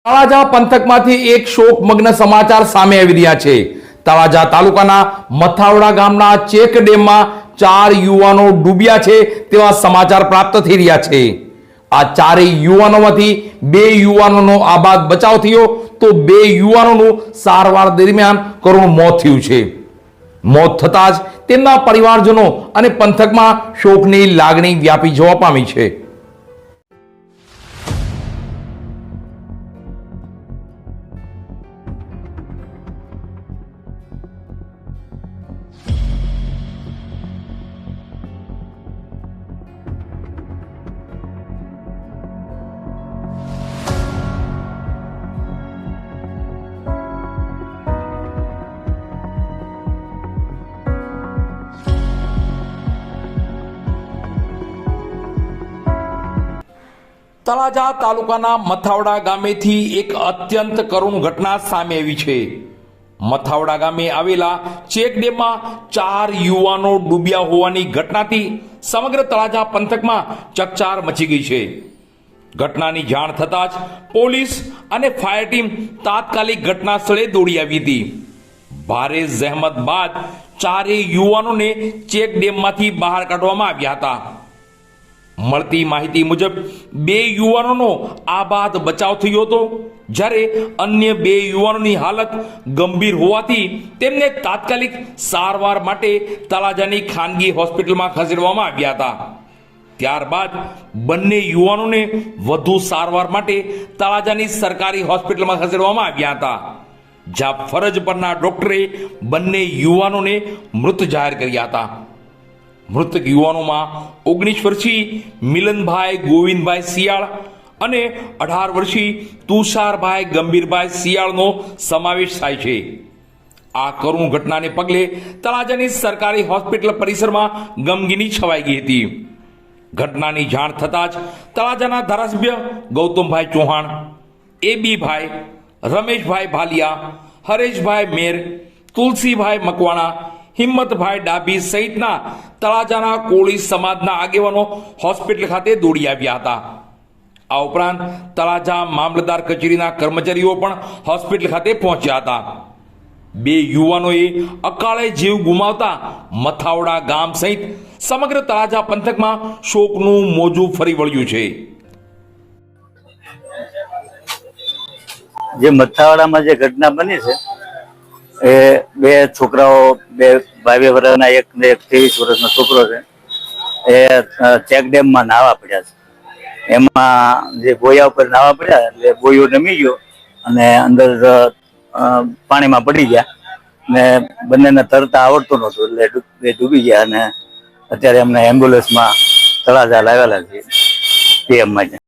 તળાજા પંથકમાંથી એક શોકમગ્ન સમાચાર સામે આવી રહ્યા છે। તળાજા તાલુકાના મથાવડા ગામના ચેક ડેમમાં 4 યુવાનો ડૂબ્યા છે તેવા સમાચાર પ્રાપ્ત થઈ રહ્યા છે। આ ચારેય યુવાનોમાંથી 2 યુવાનોનો આબાદ બચાવ થયો તો 2 યુવાનોનું સારવાર દરમિયાન કરુણ મોત થયું છે। મોત થતાં જ તેમના પરિવારજનો અને પંથકમાં શોકની લાગણી વ્યાપી જવા પામી છે। તળાજા તાલુકાના મથાવડા ગામેથી એક અત્યંત કરુણ ઘટના સામે આવી છે। મથાવડા ગામે આવેલા ચેક ડેમમાં 4 યુવાનો ડૂબ્યા હોવાની ઘટનાથી સમગ્ર તળાજા પંથકમાં ચકચાર મચી ગઈ છે। ઘટનાની જાણ થતાં જ પોલીસ અને ફાયર ટીમ તાત્કાલિક ઘટના સ્થળે દોડી આવી હતી। ભારે જહેમત બાદ 4 યુવાનોને ચેક ડેમમાંથી બહાર કાઢવામાં આવ્યા હતા। મળતી માહિતી મુજબ 2 યુવાનોનો આબાદ બચાવ થયો હતો, જ્યારે અન્ય 2 યુવાનોની હાલત ગંભીર હોવાથી તેમને તાત્કાલિક સારવાર માટે તળાજાની ખાનગી હોસ્પિટલમાં ખસેડવામાં આવ્યા હતા। ત્યારબાદ બંને યુવાનોને વધુ સારવાર માટે તળાજાની સરકારી હોસ્પિટલમાં ખસેડવામાં આવ્યા હતા, જ્યાં ફરજ પરના ડોક્ટરે બંને યુવાનોને મૃત જાહેર કર્યા હતા। મૃતક યુવાનોમાં 19 વર્ષીય મિલનભાઈ ગોવિંદભાઈ શિયાળ અને 18 વર્ષીય તુષારભાઈ ગંભીરભાઈ શિયાળનો સમાવેશ થાય છે। આ કરુણ ઘટનાને પગલે તળાજાની સરકારી હોસ્પિટલ પરિસરમાં ગમગીની છવાઈ ગઈ હતી। ઘટનાની જાણ થતાં જ તળાજાના ધારાસભ્ય ગૌતમભાઈ ચૌહાણ, એબીભાઈ, રમેશભાઈ ભાલિયા, હરેશભાઈ મેર, તુલસીભાઈ મકવાણા, હિંમતભાઈ ડાભી સહિતના તળાજાના કોળી સમાજના આગેવાનો હોસ્પિટલ ખાતે દોડી આવ્યા હતા। આ ઉપરાંત તળાજા મામલતદાર કચેરીના કર્મચારીઓ પણ હોસ્પિટલ ખાતે પહોંચ્યા હતા। 2 યુવાનોએ અકાળે જીવ ગુમાવતા મથાવડા ગામ સહિત સમગ્ર તળાજા પંથકમાં શોકનું મોજું ફરી વળ્યું છે। જે મથાવડામાં જે ઘટના બની છે એ 2 છોકરાઓ, 2 22 વર્ષના એક ને 23 વર્ષનો છોકરો છે, એ ચેક ડેમમાં નાહવા પડ્યા છે। એમાં જે બોયા ઉપર નાહવા પડ્યા એટલે બોયો નમી ગયો અને અંદર પાણીમાં પડી ગયા ને બંનેને તરતા આવડતું નહોતું એટલે ડૂબી ગયા અને અત્યારે એમને એમ્બ્યુલન્સમાં તળાજા લાવેલા છે પીએમ માટે।